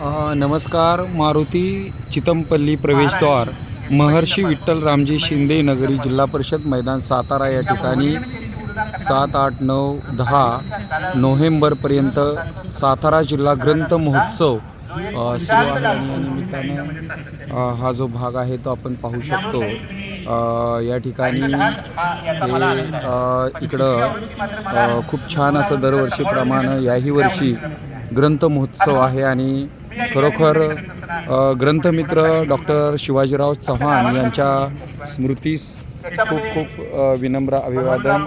नमस्कार. मारुती चितमपल्ली प्रवेशद्वार महर्षी विठ्ठल रामजी शिंदे नगरी जिल्हा परिषद मैदान सातारा या ठिकाणी 7, 8, 9, 10 नोव्हेंबरपर्यंत सातारा जिल्हा ग्रंथ महोत्सव सुरू आहे आणि या निमित्तानं हा जो भाग आहे तो आपण पाहू शकतो. या ठिकाणी इकडं खूप छान असं दरवर्षीप्रमाणे याही वर्षी ग्रंथ महोत्सव आहे आणि खरोखर ग्रंथमित्र डॉक्टर शिवाजीराव चव्हाण यांच्या स्मृतीस खूप खूप विनम्र अभिवादन.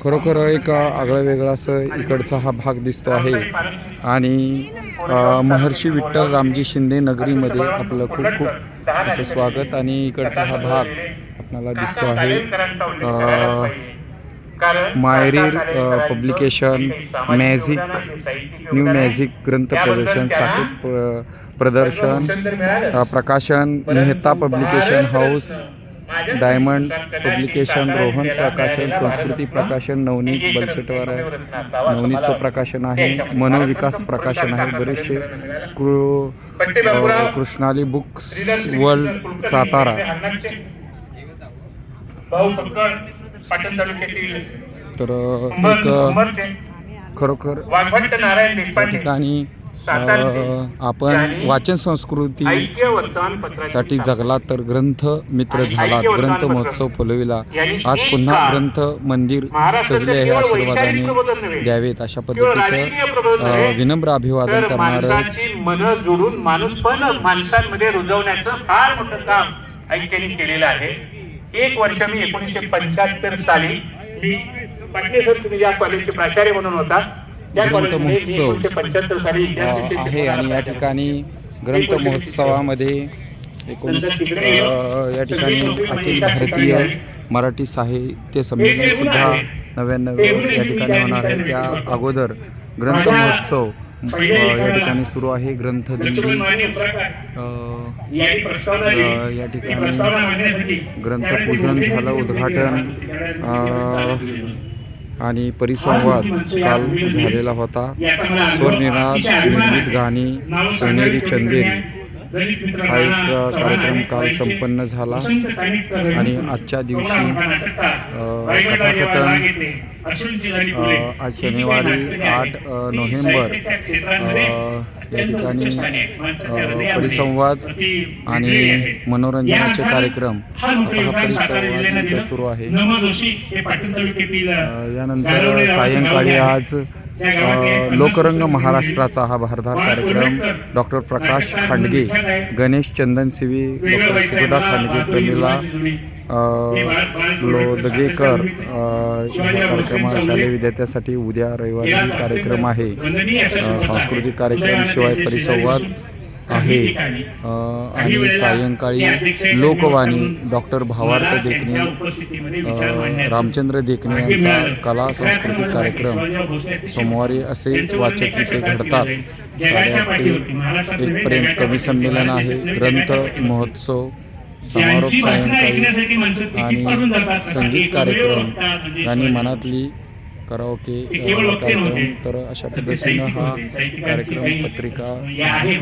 खरोखर एक आगळं वेगळं असं इकडचा हा भाग दिसतो आहे आणि महर्षी विठ्ठल रामजी शिंदे नगरीमध्ये आपलं खूप खूप असं स्वागत. आणि इकडचा हा भाग आपल्याला दिसतो आहे. मायरीर पब्लिकेशन, मॅझिक, न्यू मॅझिक ग्रंथ प्रदर्शन, साकेत प्रदर्शन, प्रकाशन, Mehta publication house, diamond publication, Rohan प्रकाशन, संस्कृती प्रकाशन, नवनीत बलशेटवार आहे, नवनीतचं प्रकाशन आहे, मनोविकास प्रकाशन आहे, बरेचसे कृष्णाली बुक्स वर्ल्ड सातारा. तर एक खरोखर या ठिकाणी आपण वाचन संस्कृतीसाठी जगला तर ग्रंथ मित्र झालात, ग्रंथ महोत्सव फुलविला. आज पुन्हा ग्रंथ मंदिर सजले आहे, आशीर्वादाने द्यावेत अशा पद्धतीचं विनम्र अभिवादन करणारं मन जोडून माणूस पण माणसांमध्ये रुजवण्याचं फार मोठं काम ऐक्याने केलेलं आहे. एक वर्ष मी 1975 साली मी पाटणे सर, तुम्ही ज्या कॉलेजचे प्राचार्य म्हणून होता ग्रंथ महोत्सव आहे आणि या ठिकाणी ग्रंथ महोत्सवामध्ये या ठिकाणी अखिल भारतीय मराठी साहित्य संमेलन सुद्धा 99 या ठिकाणी होणार आहे. त्या अगोदर ग्रंथ महोत्सव या ठिकाणी सुरू आहे. ग्रंथ दिंडी या ठिकाणी ग्रंथपूजन झालं, उद्घाटन आणि परिसंवाद काल झालेला होता. स्वरनिनाद, विविध गाणी, सोनेरी चंदेरी हा एक कार्यक्रम काल संपन्न झाला आणि आजच्या दिवशी कथाकथन आज शनिवारी 8 नोव्हेंबर या ठिकाणी परिसंवाद आणि मनोरंजनाचे कार्यक्रम हा परिसंवाद सुरू आहे. यानंतर सायंकाळी आज लोकरंग महाराष्ट्राचा हा भारधार कार्यक्रम डॉक्टर प्रकाश खांडगे, गणेश चंदनसिवी, डॉक्टर सुगदा खांडगे, प्रमिला लोदगेकर कार्यक्रम शालेय विद्यार्थ्यांसाठी उद्या रविवारी कार्यक्रम आहे. सांस्कृतिक कार्यक्रम शिवाय परिसंवाद आहे आणि सायंकाळी लोकवाणी डॉक्टर भावार्थ देखणे, रामचंद्र देखणे यांचा कला सांस्कृतिक कार्यक्रम सोमवारी असे वाचक इथे घडतात. 8:30 ते 1 कवी संमेलन आहे. ग्रंथ महोत्सव समारोप सायंकाळी आणि संगीत कार्यक्रम, गाणी मनातली, कराओके कार्यक्रम. तर अशा पद्धतीनं हा कार्यक्रम पत्रिका आहे.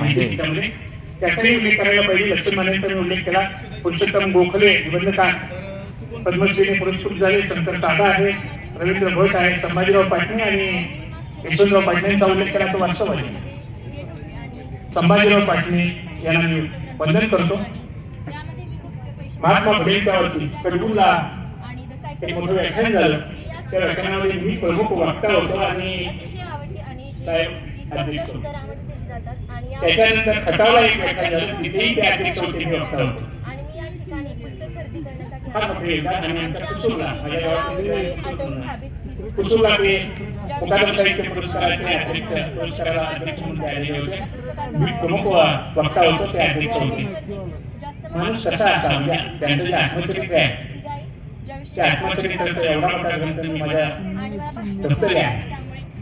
त्याचाही उल्लेख करायला पाहिजे. लक्ष्मणांचा उल्लेख केला. पुरुषोत्तम गोखले निबंधकार पद्मश्रीने पुरस्कृत झाले. शंकर साधा आहे, रवींद्र भट आहे, संभाजीराव पाटणे आणि यशवंतराव पाटणेंचा उल्लेख केला तो वास्तव आहे. संभाजीराव पाटणे यांना मी वंदन करतो. महात्मा फुलेंच्या वरती कडबूला एक मोठं व्याख्यान झालं. त्या व्याख्यानामध्ये मी प्रमुख वक्ता होतो आणि साहेब अध्यक्ष होते. त्याच्यानंतर खटावला एक व्याख्यान झालं, तिथेही ते अध्यक्ष होते, मी वक्ता होतो. आणि आमच्या कुसुमला, माझ्या गावातील कुसुमला ते मुकादम साहित्य पुरस्काराचे अध्यक्ष, पुरस्काराला अध्यक्ष म्हणून आलेले होते. मी प्रमुख वक्ता होतो, ते अध्यक्ष होते. माणूस कसा असा, म्हणजे त्यांचं जे आत्मचरित्र आहे त्या आत्मचरित्राचा एवढा मोठा ग्रंथ मी माझ्या दफ्तरी आहे.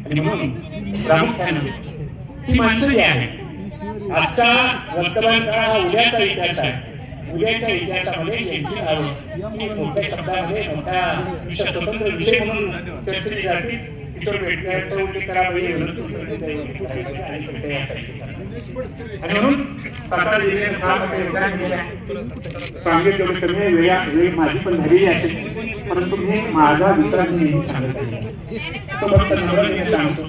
आणि म्हणून प्रामुख्यानं ही माणसं जी आहे, आजचा वर्तमान काळ हा उद्याचा इतिहास आहे. उद्याच्या इतिहासामध्ये यांची नावं ही मोठ्या शब्दामध्ये मोठा स्वतंत्र विषय म्हणून चर्चेली जाते. किशोर पेटकरचा उल्लेख करा पाहिजे, आणि म्हणून स्वतः दिलेलं फार मोठं योगदान दिलं आहे. सांगेल तेवढं कमी आहे, वेळ माझी पण झालेली असेल, परंतु मी माझा विचार नेहमी सांगत आहे. तो फक्त नम्रतेने सांगतो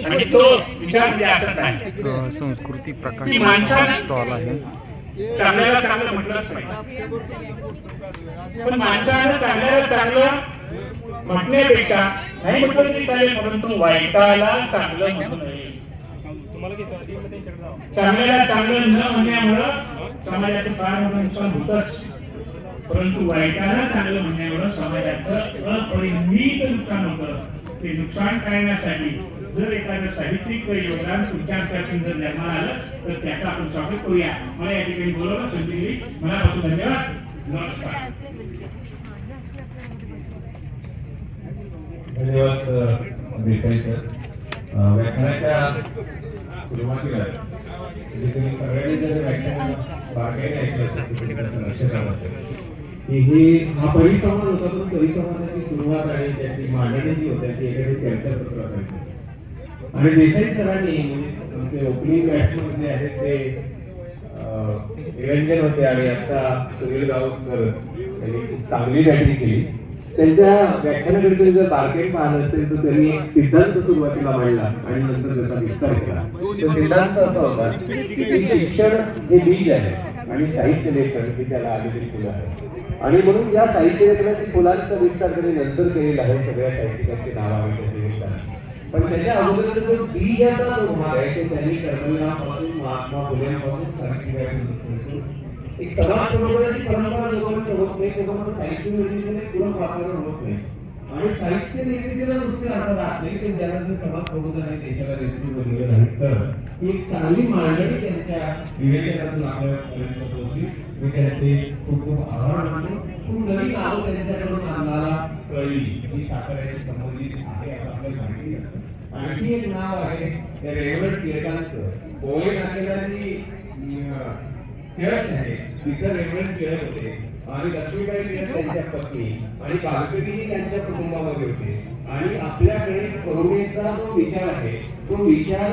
आणि तो विचार म्हणजे असंच आहे. संस्कृती की प्रकाश माणसाला स्टॉल आहे. चांगल्याला चांगलं म्हटलंच नाही, पण माणसाला चांगल्याला चांगलं म्हटण्यापेक्षा नाही म्हटलं तरी चालेल, परंतु वाईटाला चांगलं म्हणू नये. चांगल्याला चांगलं न म्हणण्यामुळं समाजाचं फार मोठं नुकसान होतच, परंतु वाईटाला चांगलं म्हणण्यामुळं समाजाचं अपरिमित नुकसान होतं. ते नुकसान टाळण्यासाठी जर एखादं साहित्यिक योगदान तुमच्या अंतर्गत जर निर्माण आलं तर त्याचं आपण स्वागत करूया. मला या ठिकाणी बोलवलं, संधी दिली, मनापासून धन्यवाद. नमस्कार. धन्यवाद देसाई सर. व्याख्यानाच्या सुरुवातीला तुम्ही सगळ्यांनी जर व्याख्यान बारकाईने ऐकलं असेल लक्षात आलं असेल की हा परिसंवाद होता, पण परिसंवादाची सुरुवात आणि त्याची मांडणी जी होती ती एखादी चर्चासत्र असायची. आणि देसाई सरांनी म्हणजे ओपनिंग बॅट्समन जे आहेत ते निरंजन होते आणि आता सुनील गावस्कर यांनी खूप चांगली बॅटिंग केली. त्यांच्या व्याख्यानाकडे जर बारकाईने पाहिलं असेल तर त्यांनी एक सिद्धांत सुरुवातीला मांडला आणि नंतर त्याचा विस्तार केला. तो सिद्धांत असा होता की शिक्षण हे बीज आहे आणि साहित्य लेखन हे त्याला आलेली फुलं आहे, आणि म्हणून या साहित्य लेखनाची फुलांचा विस्तार त्यांनी नंतर केलेला आहे. सगळ्या साहित्यिकांची नावं आहे त्याचे विस्तार, पण त्याच्या अगोदर जो बीजाचा जो भाग आहे ते त्यांनी कर्मवीरापासून महात्मा फुलेंपासून एक समाज प्रबोधनाची परंपरा लोकांना होत नाही, त्याच्यामुळे साहित्य निर्मितीने पूर्ण वातावरण होत नाही. आणि साहित्य निर्मितीला नुसते अर्थ राहत नाही, की ज्याला जर समाज प्रबोधन आणि देशाला नेतृत्व दिलं नाही तर ही एक चांगली मांडणी त्यांच्या विवेचनातून आपल्यापर्यंत पोहोचली. मी त्यांचे खूप खूप आभार मानतो. खूप नवीन नावं त्यांच्याकडून आम्हाला कळली जी साताऱ्याशी संबंधित आहे असं आपल्याला माहिती नसतं. आणखी एक नाव आहे रेवण टिळकांचं. पोळे नातेवाईकांनी चर्च आहे तिथं रेवण टिळक होते आणि लक्ष्मीबाई टिळक त्यांच्या पत्नी आणि बालकटी त्यांच्या कुटुंबामध्ये होते. आणि आपल्याकडे करुणेचा जो विचार आहे तो विचार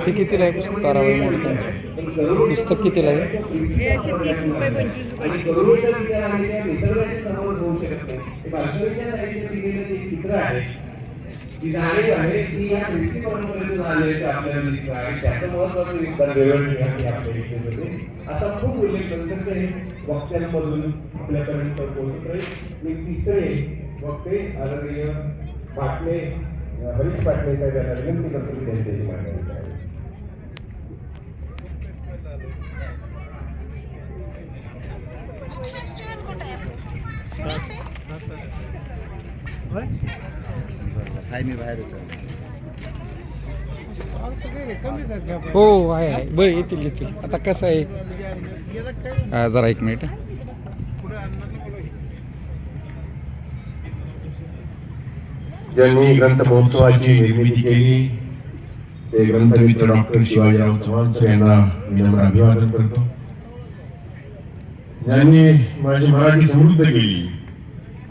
हे कितीला आहे पुस्तक? ताराबाई मोडकांचं पुस्तक कितीला आहे? आणि करुणेचा विचार आहे त्या निसर्गाच्या समोर होऊ शकत नाही. हे बालकटीच्या साहित्यात दिलेलं ते चित्र आहे, ती जाणीव आहे की या ख्रिस्ती परंपरेतून आलेले आपल्याला दिसतं आणि त्याचं महत्त्वाचं योगदान रेवण टिळक आपल्या इथे होते. असा खूप उल्लेख नंतर ते वक्त्यांमधून आपल्यापर्यंत पोहोचतोय. मी तिसरे वक्ते आदरणीय पाटले हरीश पाटले साहेबांना विनंती करतो की त्यांच्याशी मांडणी करावी. हो आहे बरं, येतील येतील. आता कसं आहे, जरा एक मिनिट. ज्यांनी ग्रंथ महोत्सवाची निर्मिती केली ते ग्रंथमित्र डॉक्टर शिवाजीराव चव्हाण सर यांना विनम्र अभिवादन करतो. ज्यांनी माझी मराठी समृद्ध केली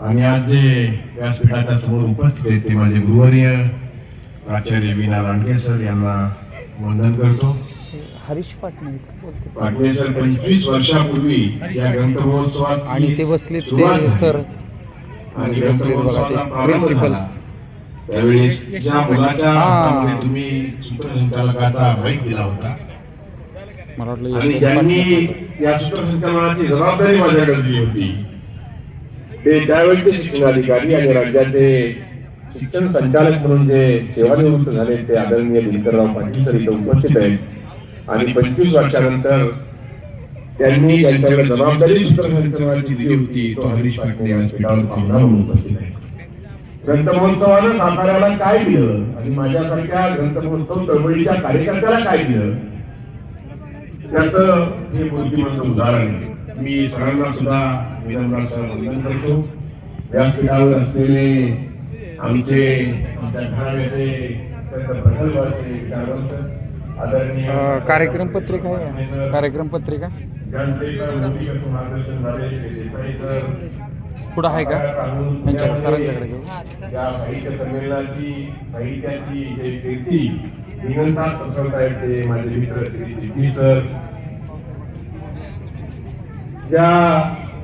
आणि आज जे व्यासपीठाच्या समोर उपस्थित आहेत ते माझे गुरुवर्य प्राचार्य विना लांडगे सर यांना वंदन करतो. हरीश पाटणे सर 25 वर्षापूर्वी या ग्रंथ महोत्सवात आणि ते बसले ते सर आणि ग्रंथ महोत्सवाचा प्रारंभ झाला त्यावेळेस ज्या मुलाच्या हातामध्ये तुम्ही सूत्रसंचालकाचा माईक दिला होता मला आणि वाटलं ज्यांनी या सूत्रसंचालनाची जबाबदारी माझ्याकडे दिली होती ते त्यावेळेचे शिक्षणाधिकारी आणि राज्याचे शिक्षण संचालक म्हणून जे सेवानिवृत्त झाले ते आदरणीय दिनकरराव पाटील सर इथे उपस्थित आहेत. आणि 25 वर्षानंतर त्यांनी त्यांच्याकडे जबाबदारी सूत्रसंचालनाची दिली होती तो हरीश पाटणे व्यासपीठावर पाहुणा म्हणून उपस्थित आहे. ग्रंथ महोत्सवानं साताऱ्याला काय दिलं आणि माझ्यासारख्या ग्रंथ महोत्सव चळवळीच्या कार्यकर्त्याला काय दिलं त्याचं हे मूर्तिमंत उदाहरण आहे. मी सरांना सुद्धा विनम्राचं वंदन करतो. व्यासपीठावर असलेले आमच्या घराण्याचे प्रकल्पाचे विचारवंत आदरणीय कार्यक्रम पत्रिका आहे, कार्यक्रम पत्रिका ज्यांचे मार्गदर्शन झाले देसाई सर पुढं आहे का त्यांच्याकडे सरांच्याकडे घेऊ या साहित्य संमेलनाची साहित्याची जे कीर्ती निरंतर पसरवतायत ते माझे मित्र श्री चिटणीस सर, ज्या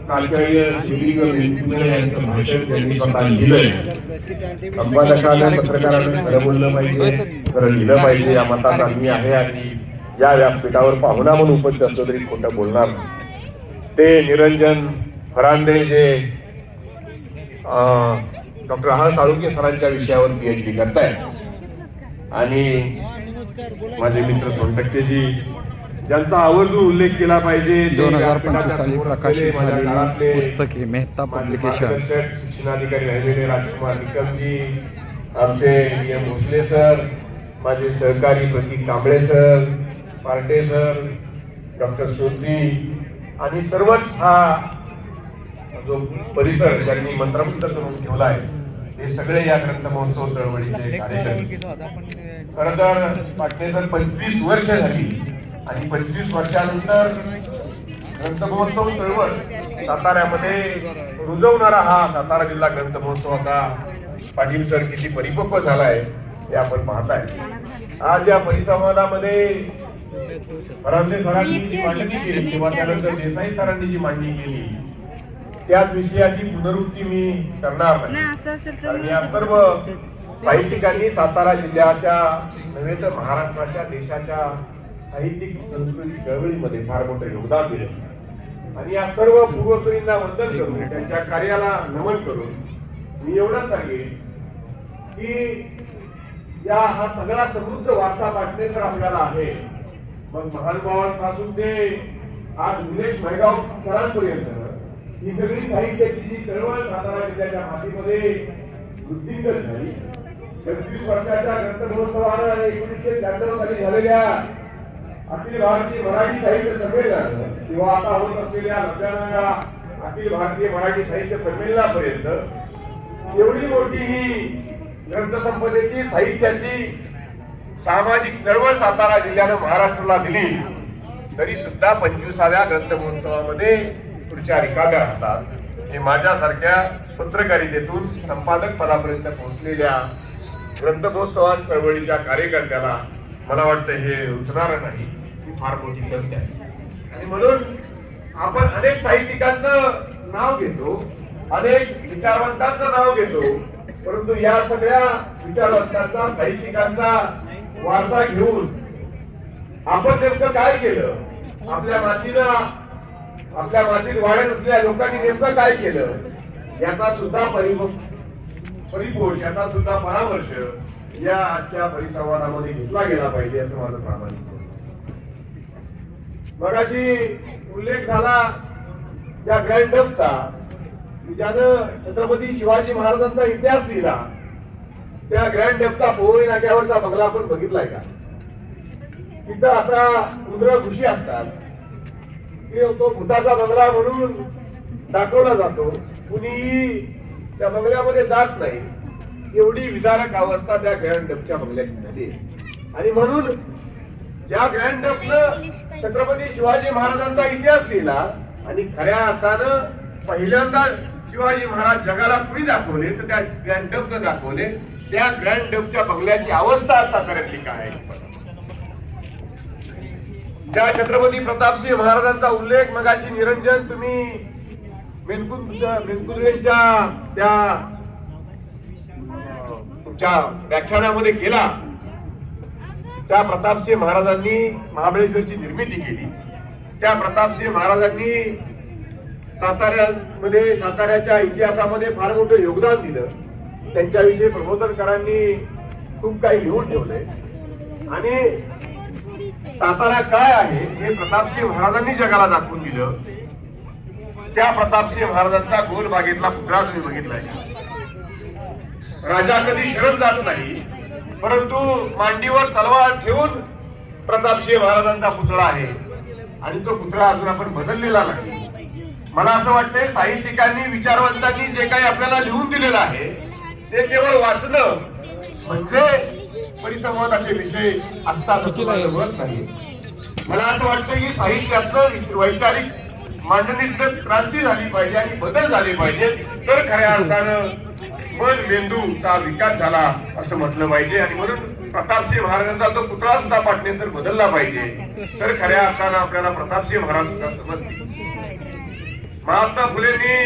कालच्या शिबिर यांचं भाषण त्यांनी स्वतः लिहिलंय. संपादकानं पत्रकारांनी खरं बोललं पाहिजे, खरं लिहिलं पाहिजे या मताचा मी आहे आणि या व्यासपीठावर पाहुणा म्हणून उपस्थित असलो तरी खोटं बोलणार नाही. ते निरंजन फरांदे जे डॉक्टर हा साळुंखे सरांच्या विषयावर PhD करतायत आणि माझे मित्र सोनटक्केजी ज्यांचा आवर्जून उल्लेख केला पाहिजे. 2025 साली प्रकाशित झालेली पुस्तके मेहता पब्लिकेशन. शिक्षणाधिकारी राहिलेले राजकुमार निकमजी, आमचे DM भोसले सर, माझे सहकारी Prateek Kamble sir, Parte sir, doctor Soti आणि सर्वच हा जो परिसर ज्यांनी मंत्रमुग्ध करून ठेवला आहे हे सगळे या ग्रंथ महोत्सव चळवळीचे कार्यकर्ते. खरं तर पाटणेकर 25 वर्ष झाली आणि 25 वर्षानंतर ग्रंथ महोत्सव चळवळ साताऱ्यामध्ये रुजवणारा हा सातारा जिल्हा ग्रंथ महोत्सव आता पाटील सर किती परिपक्व झालाय हे आपण पाहताय. आज या परिसंवादामध्ये फरांदे सरांनी जी मांडणी केली किंवा त्यानंतर देसाई सरांनी जी मांडणी केली त्याच विषयाची पुनरुक्ती मी करणार नाही. कारण या सर्व साहित्यिकांनी सातारा जिल्ह्याच्या नव्हे तर महाराष्ट्राच्या देशाच्या साहित्यिक संस्कृती चळवळीमध्ये फार मोठं योगदान दिलं आणि या सर्व पूर्वसुरींना वंदन करून त्यांच्या कार्याला नमन करून मी एवढंच सांगेन की या हा सगळा समृद्ध वारसा पाटणेकर आपल्याला आहे. मग महानुभावांपासून ते आज निलेश मैगाव सरांपर्यंत ही सगळी साहित्याची जी चळवळ सातारा जिल्ह्याच्या मातीमध्ये वृद्धिंगत झाली. 25 वर्षाच्या ग्रंथ महोत्सवानं 1993 साली झालेल्या अखिल भारतीय मराठी साहित्य संमेलन किंवा आता होत असलेल्या 90व्या अखिल भारतीय मराठी साहित्य संमेलनापर्यंत एवढी मोठी ही ग्रंथसंपदेची साहित्याची सामाजिक चळवळ सातारा जिल्ह्यानं महाराष्ट्राला दिली तरी सुद्धा 25व्या ग्रंथ महोत्सवामध्ये खुर्च्या रिकाम्या राहतात. हे माझ्यासारख्या पत्रकारितेतून संपादक पदापर्यंत पोहोचलेल्या ग्रंथ महोत्सवात चळवळीच्या कार्यकर्त्याला मला वाटतं हे रुचणार नाही. ही फार मोठी संख्या आहे आणि म्हणून आपण अनेक साहित्यिकांचं नाव घेतो, अनेक विचारवंतांचं नाव घेतो, परंतु या सगळ्या विचारवंतांचा साहित्यिकांचा वारसा घेऊन आपण नेमकं काय केलं, आपल्या मातीत वाढत असलेल्या लोकांनी नेमकं काय केलं याचा सुद्धा परिपोष याचा सुद्धा परामर्श या आजच्या परिसंवादामध्ये घेतला गेला पाहिजे असं माझं प्रामाणिक मत. मगाशी उल्लेख झाला त्या ग्रँड डबचा, ज्यानं छत्रपती शिवाजी महाराजांचा इतिहास लिहिला. त्या ग्रँड डबचा पोवई नाक्यावरचा बंगला आपण बघितलाय का? तिथं असा उंदर घुशी असतात, तो भूताचा बंगला म्हणून दाखवला जातो. कुणीही त्या बंगल्यामध्ये जात नाही. एवढी विदारक अवस्था त्या ग्रँड डबच्या बंगल्याची झाली आणि म्हणून ज्या ग्रँड डबनं छत्रपती शिवाजी महाराजांचा इतिहास लिहिला आणि खऱ्या अर्थानं पहिल्यांदा शिवाजी महाराज जगाला कुणी दाखवले तर त्या ग्रँड डबनं दाखवले. त्या ग्रँड डबच्या बंगल्याची अवस्था आता साताऱ्यातली काय आहे. त्या छत्रपती प्रतापसिंह महाराजांचा उल्लेख मगाशी निरंजन तुम्ही मेनकुर्वेच्या त्या तुमच्या व्याख्यानामध्ये केला. त्या प्रतापसिंह महाराजांनी महाबळेश्वरची निर्मिती केली. त्या प्रतापसिंह महाराजांनी साताऱ्याच्या इतिहासामध्ये फार मोठं योगदान दिलं. त्यांच्याविषयी प्रबोधनकारांनी खूप काही लिहून ठेवलंय आणि सातारा काय आहे हे प्रतापसिंह महाराजांनी जगाला दाखवून दिलं. त्या प्रतापसिंह महाराजांचा गोलबागेतला पुतळा तुम्ही बघितलाय. राजा कधी शरण जात नाही, परंतु मांडीवर तलवार ठेवून प्रतापसिंह महाराजांचा पुतळा आहे आणि तो पुतळा अजून आपण बदललेला नाही. मला असं वाटतंय साहित्यिकांनी विचारवंतांनी जे काही आपल्याला लिहून दिलेलं आहे ते केवळ वाचलं म्हणजे परिसंवादाचे विषय असतात नाही. मला असं वाटतं की साहित्याचं वैचारिक मांडणीत क्रांती झाली पाहिजे आणि बदल झाले पाहिजे, तर खऱ्या अर्थानं मन मेंदूचा विकास झाला असं म्हटलं पाहिजे. आणि म्हणून प्रतापसिंह महाराजांचा तो पुतळा सुद्धा पाटणेसर बदलला पाहिजे, तर खऱ्या अर्थानं आपल्याला प्रतापसिंह महाराज सुद्धा समजतील. महात्मा फुलेंनी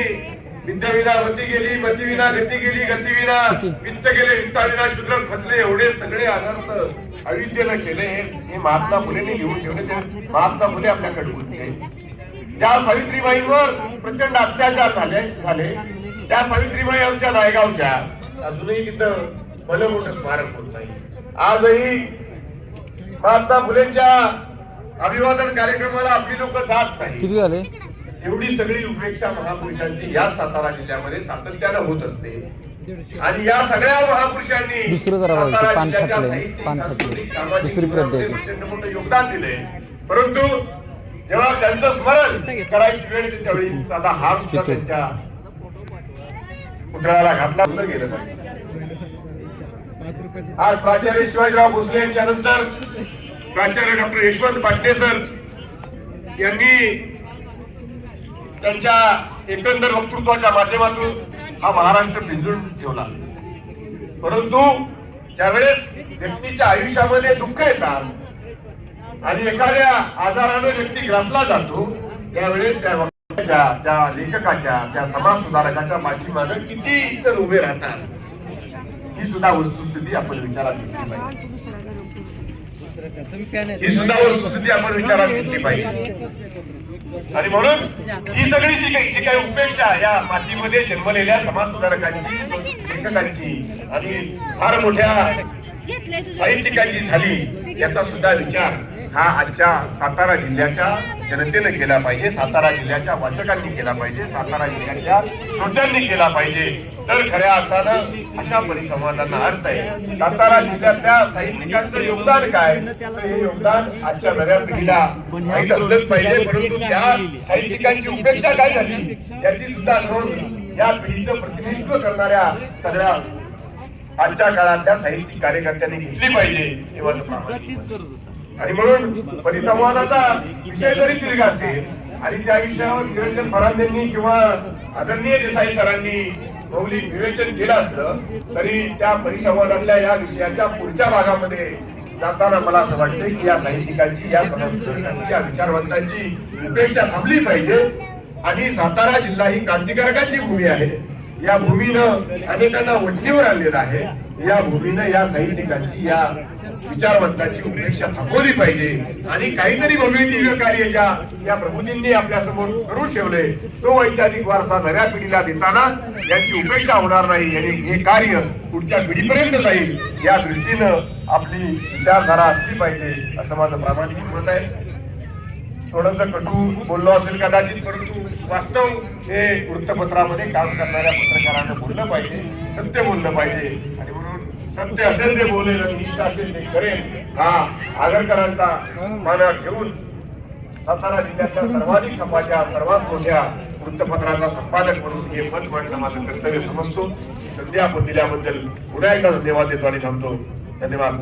विद्याविना मती गेली, मतीविना गती गेली, गतीविना वित्त गेले, वित्ताविना शूद्र खचले, एवढे सगळे अनर्थ अविद्येनं केले. हे महात्मा फुलेंनी लिहून ठेवले. ते महात्मा फुले आपल्याकडे बोलते. ज्या सावित्रीबाईंवर प्रचंड अत्याचार झाले त्या सावित्रीबाई आमच्या नायगावच्या अजूनही तिथं भलं मोठं स्मारक होत नाही. आजही महात्मा फुलेंच्या अभिवादन कार्यक्रमाला आपली लोक जात नाही. किती झाले? एवढी सगळी उपेक्षा महापुरुषांची या सातारा जिल्ह्यामध्ये सातत्यानं होत असते. आणि या सगळ्या महापुरुषांनी दुसरं जरा बघा, सातारा पान जिल्ह्याच्या फाटलंय, साहित्यिक, पान सांस्कृतिक, फाटलंय. सामाजिक दुसरी प्रत जीवनामध्ये द्यायची. प्रचंड मोठं योगदान दिले. परंतु जेव्हा त्यांचं स्मरण करायची वेळ येते त्यावेळी साधा हार सुद्धा त्यांच्या पुतळ्याला घातला गेलं पाहिजे. आज प्राचार्य शिवाजीराव भोसले यांच्या नंतर प्राचार्य डॉक्टर यशवंत पाटणे सर यांनी त्यांच्या एकंदर वक्तृत्वाच्या माध्यमातून हा महाराष्ट्र पिंजून ठेवला. परंतु ज्यावेळेस व्यक्तीच्या आयुष्यामध्ये दुःख येतात आणि एखाद्या आजाराने व्यक्ती ग्रासला जातो, त्यावेळेस त्या वक्त्याच्या, त्या लेखकाच्या, त्या समाज सुधारकाच्या पाठीमागे किती इतर उभे राहतात, ही सुद्धा वस्तुस्थिती आपण विचारात घेतली पाहिजे. ही सुद्धा वस्तुस्थिती आपण विचारात घेतली पाहिजे. आणि म्हणून ही सगळी जी काही उपेक्षा या मातीमध्ये जन्मलेल्या समाज सुधारकांची, लेखकांची आणि फार मोठ्या साहित्यिकांची झाली, याचा सुद्धा विचार हा आजच्या सातारा जिल्ह्याच्या जनतेने केला पाहिजे, सातारा जिल्ह्याच्या वाचकांनी केला पाहिजे, सातारा जिल्ह्याच्या श्रोत्यांनी केला पाहिजे. तर खऱ्या अर्थानं अशा परिसंवादांना अर्थ आहे. सातारा जिल्ह्यातल्या साहित्यिकांचं योगदान काय, तर हे योगदान आजच्या नव्या पिढीला माहीत असलंच पाहिजे. परंतु त्या साहित्यिकांची उपेक्षा काय झाली याची सुद्धा नोंद या पिढीचं प्रतिनिधित्व करणाऱ्या सगळ्या आजच्या काळातल्या साहित्यिक कार्यकर्त्यांनी घेतली पाहिजे, हे माझं प्रामाणिक. आणि म्हणून परिसंवादाचा विषय जरी दीर्घ असेल आणि त्या विषयावर निरंजन फरांदेंनी किंवा आदरणीय देसाई सरांनी मौलिक विवेचन केलं असलं तरी त्या परिसंवादातल्या या विषयाच्या पुढच्या भागामध्ये जाताना मला असं वाटतं की या साहित्यिकांची, या समाजसुधारकांची, या विचारवंतांची उपेक्षा थांबली पाहिजे. आणि सातारा जिल्हा ही क्रांतिकारकांची भूमी आहे. या भूमीनं अनेकांना वठणीवर आणलेलं आहे. या भूमीनं या साहित्यिकांची, या विचारवंतांची उपेक्षा थांबवली पाहिजे. आणि काहीतरी भव्य कार्य ज्या या प्रभूंनी आपल्या समोर करून ठेवले, तो वैचारिक वारसा नव्या पिढीला देताना यांची उपेक्षा होणार नाही आणि हे कार्य पुढच्या पिढीपर्यंत जाईल, या दृष्टीनं आपली विचारधारा असली पाहिजे, असं माझं प्रामाणिक मत आहे. थोडंसं कटू बोललो असेल कदाचित, परंतु वास्तव हे वृत्तपत्रामध्ये काम करणाऱ्या पत्रकारांना बोललं पाहिजे, सत्य बोललं पाहिजे. आणि म्हणून सत्य असेल ते बोलेल आणि इच्छा असेल ते करेल, हा आगरकरांचा माना ठेवून सातारा जिल्ह्यातल्या सर्वाधिक खपाच्या, सर्वात मोठ्या वृत्तपत्राचा संपादक म्हणून हे मत मांडणं माझं कर्तव्य समजतो. संधी आपण दिल्याबद्दल पुन्हा एकदा धन्यवाद देतो आणि थांबतो. धन्यवाद.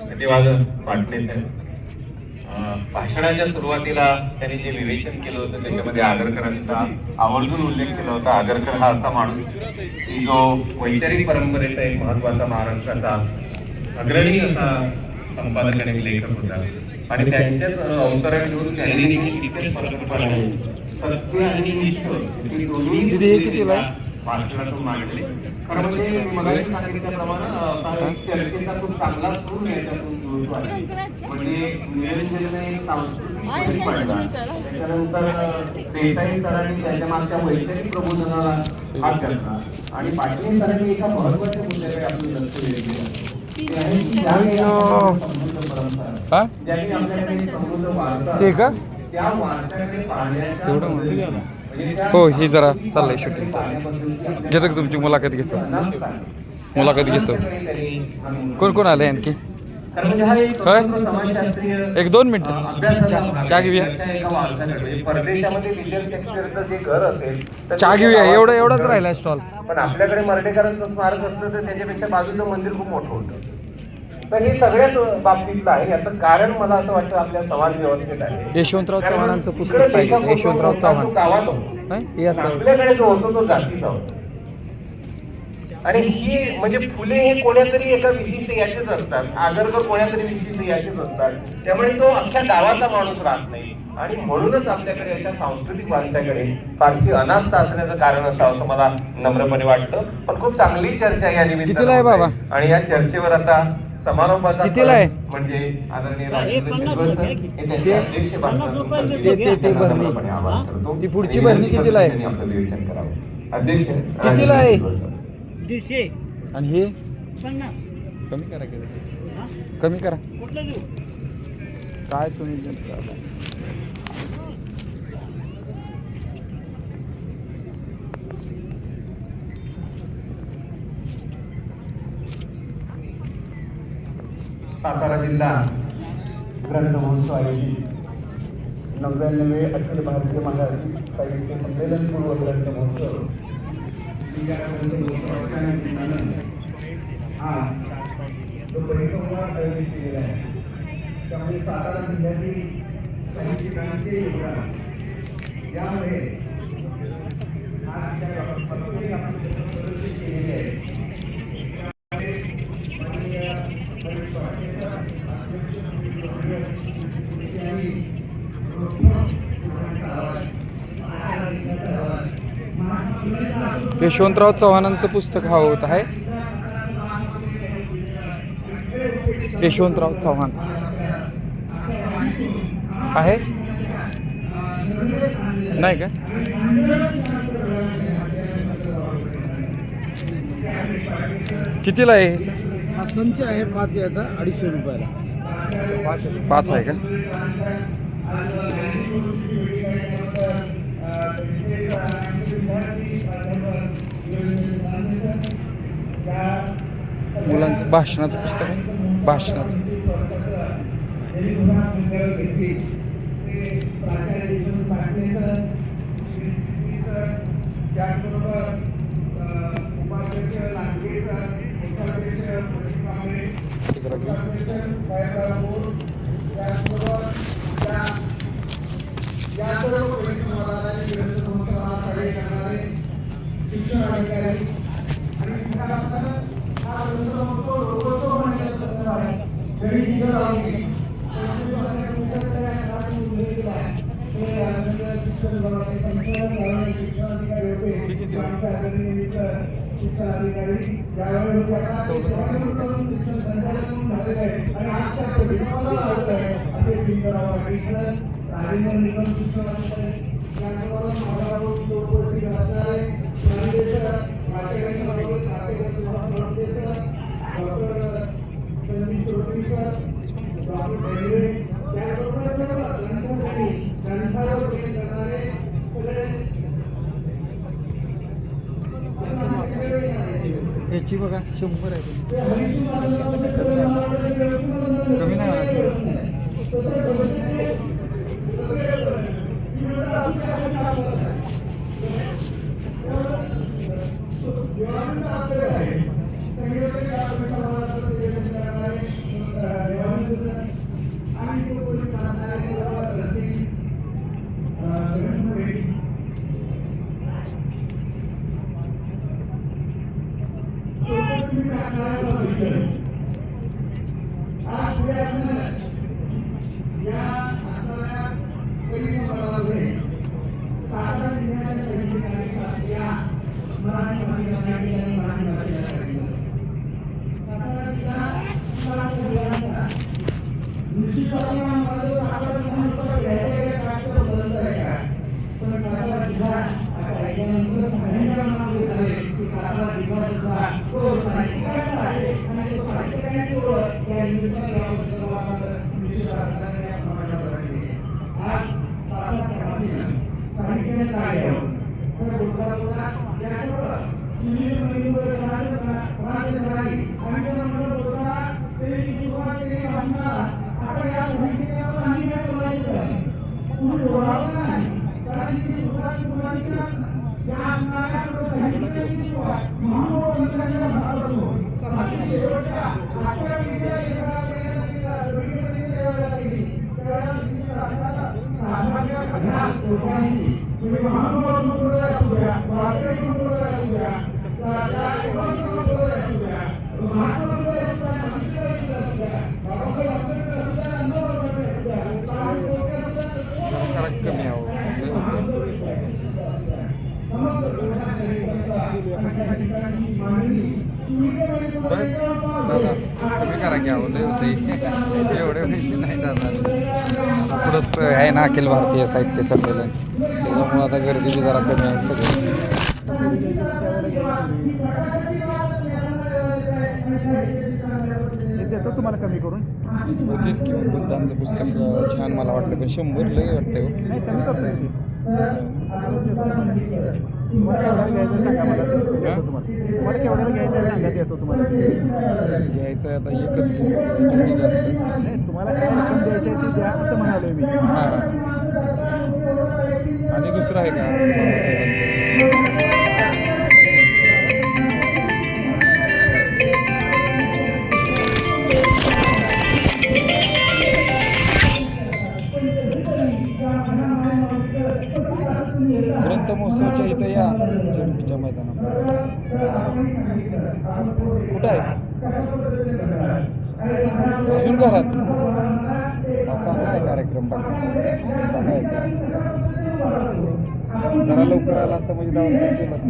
धन्यवाद पाटणे साहेब. भाषणाच्या सुरुवातीला त्यांनी जे विवेचन केलं होतं त्याच्यामध्ये आगरकरांचा आवर्जून उल्लेख केला होता. आगरकर हा असा माणूस की जो वैचारिक परंपरेचा एक महत्वाचा महाराष्ट्राचा अग्रणी असा संपादक आणि लेखक होता. आणि त्यांच्याच अवतरण घेऊन त्यांनी देखील तिथेच परंपरा आहे सत्य आणि निष्ठ ही दोन्ही भाषणातून मांडली. खरं म्हणजे मगाशी सांगितल्याप्रमाणे चर्चेचा खूप चांगला सूर याच्यातून जुळतो आहे. म्हणजे निरंजनने सांस्कृतिक पडला, त्याच्यानंतर देसाई सरांनी त्याच्या मागच्या वैचारिक प्रबोधनाला हात घातला आणि पाटील सरांनी एका महत्वाच्या मुद्द्याकडे आपलं लक्ष वेधलं. ज्यांनी आपल्याकडे समृद्ध वारसा, त्या वारशाकडे पाहण्याच्या हो, ही जरा चाललंय शूटिंग चाललंय. घेतो की तुमची मुलाखत घेतो, मुलाखत घेतो. कोण कोण आले आणखी? होय, 1-2 मिनिटं चहा घेऊया. चहा घेऊया, एवढाच राहिला स्टॉल. पण आपल्याकडे मर्डेकरांचं स्मारक असतं तर त्याच्यापेक्षा बाजूचं मंदिर खूप मोठं होतं. तर हे सगळ्याच बाबतीतलं आहे. याचं कारण मला असं वाटतं आपल्या समाज व्यवस्थेत आहे. यशवंतराव कारण चव्हाणांचं इकडे पुस्तक पाहिजे, लेखक होतो, यशवंतराव तो चव्हाण. गावात होतो. नाही, हे असं आपल्याकडे जो होतो तो जातीचा होता. आणि ही म्हणजे फुले हे कोणातरी एका विशिष्ट याचेच असतात, आगरकर कोणातरी विशिष्ट याचेच असतात. त्यामुळे तो अख्ख्या गावाचा माणूस राहत नाही. आणि म्हणूनच आपल्याकडे अशा सांस्कृतिक वारशाकडे फारशी अनास्था असण्याचं कारण असावं असं मला नम्रपणे वाटतं. पण खूप चांगली चर्चा या कितीला आहे बाबा? निमित्तानं आणि या चर्चेवर आता समारोपाचा कितीला आहे? म्हणजे आदरणीय राजेंद्र शिरवळ सर हे त्यांचे अध्यक्ष भाषणातून ते भरणी. नम्रपणे आवाहन करतो. ती पुढची आणि भरणी विनंती कितीला आहे? करतो त्यांनी आपलं विवेचन करावं. अध्यक्ष कितीला आहे? राजेंद्र शिरवळ सर. 150 आणि हे 50 कमी करा की कमी करा. कुठलं देऊ? काय तुम्ही सातारा जिल्हा ग्रंथ महोत्सव आयोजित 99वे अखिल भारतीय मराठी साहित्य संमेलन पूर्व ग्रंथ महोत्सव आज जो परिसंवाद आयोजित केलेला आहे. त्यामुळे सातारा जिल्ह्यातील साहित्यिकांचे योगदान यामध्ये आज त्या पद्धतीने आपण प्रदर्शित केलेले आहे. यशवंतराव चव्हाणांचं पुस्तक हा होत आहे. यशवंतराव चव्हाण आहे नाही का? कितीला आहे हे सर? हा संच आहे 5 याचा 250 रुपयाला. 5 आहे का? मुलांचं भाषणाचं पुस्तक आहे. भाषणाचं याची बघा 100 आहे. कमी नाही या फरक कमी आहे हो. लय होते. बरं दादा कमी करा घ्या लय होते एवढे पैसे नाही दादा पुढंच आहे ना अखिल भारतीय साहित्य संमेलन त्याच्यामुळे आता गर्दी बी जरा कमी आहे सगळी. देतो तुम्हाला कमी करून. तेच की बुद्धांचं पुस्तक छान मला वाटलं पण 100 लय वाटतं हो. नाही कमी करतो की. तुम्हाला केवढ्याला घ्यायचं सांगा मला देतो तुम्हाला. तुम्हाला केवढ्याला घ्यायचं सांगा देतो तुम्हाला. घ्यायचं आहे आता एकच घेतो याच्यामध्ये जास्त नाही तुम्हाला काय रक्कम द्यायची आहे ती द्या असं म्हणालोय मी. हां आणि दुसरं आहे का असं बाबासाहेबांचं? ग्रंथ महोत्सवाच्या इथं या जेडपीच्या मैदानावर. कुठं आहे अजून घरात? चांगला आहे कार्यक्रम बघायचा. जरा लवकर आला असता म्हणजे दवाखान्यात गेलं असतं.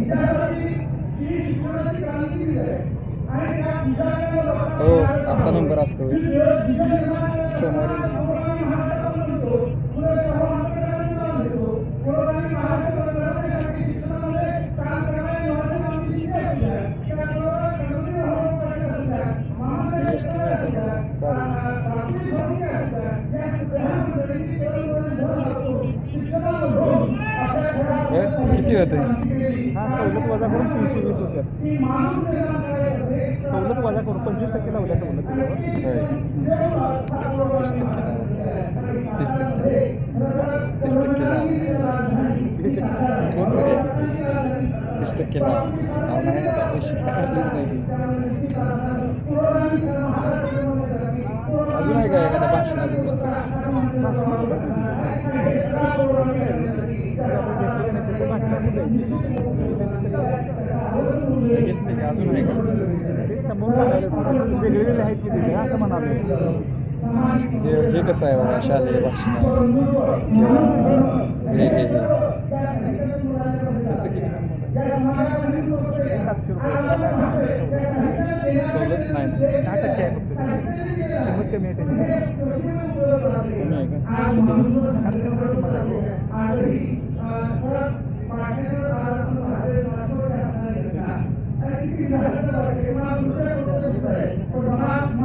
हो आत्ता नंबर असतो सोमवारी. किती होते? हा सवलत वजा करून 320 होत्या. सवलत वजा करून 25% लावल्या सवलत त्याच्यावर. 30% अजून आहे का एखाद्या भाषणाचं पुस्तक? घेतले का अजून आहे का? समोर वेगवेगळे आहेत की तिथे असं म्हणाले. हे कसं आहे बाबा शालेय भाषण किंवा हे त्याचं किती ₹700 सवलत नाही 10% आहे फक्त किंमत कमी आहे त्याची. कमी आहे का? ₹700 किंमत आहे.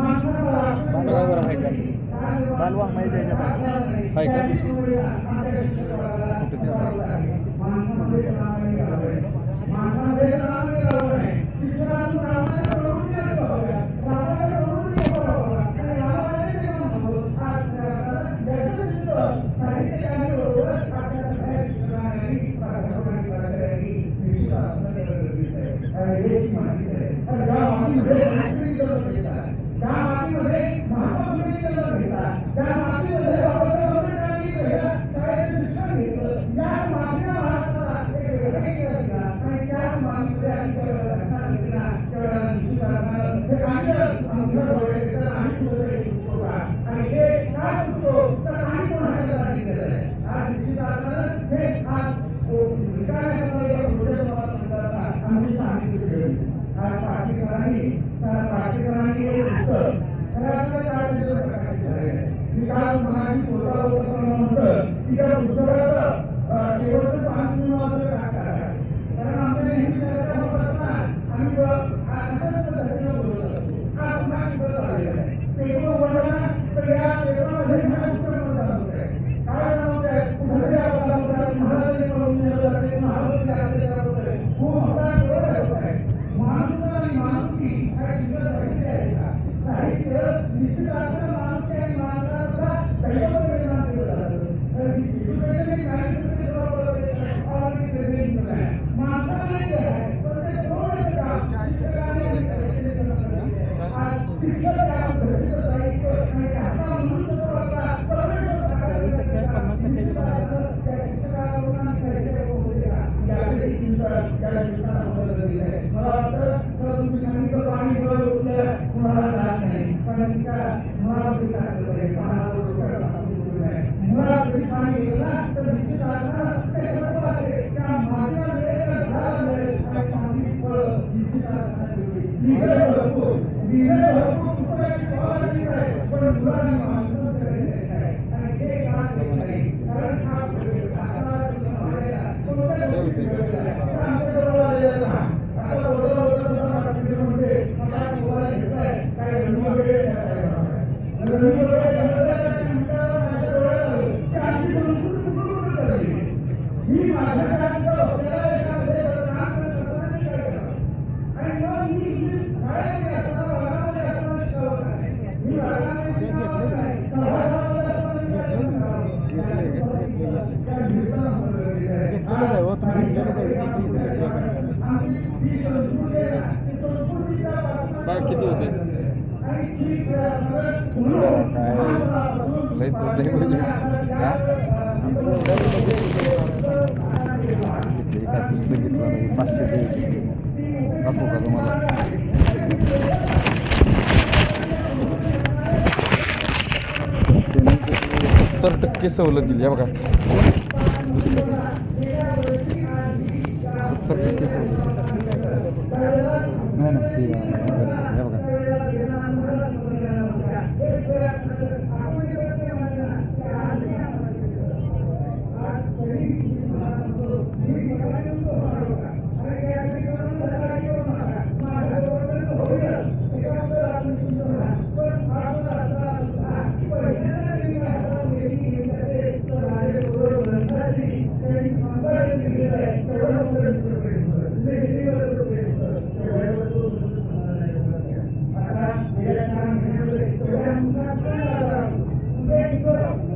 बरोबर आहे का? बालवा माहिती आहे का? आहे का कुठे काय किती होते काय लयच होते काय पुस्तक घेतलं 500 दाखवू का तुम्हाला 70% सवलत दिली आहे बघा 70% सवलत नाही हे बघा Thank you.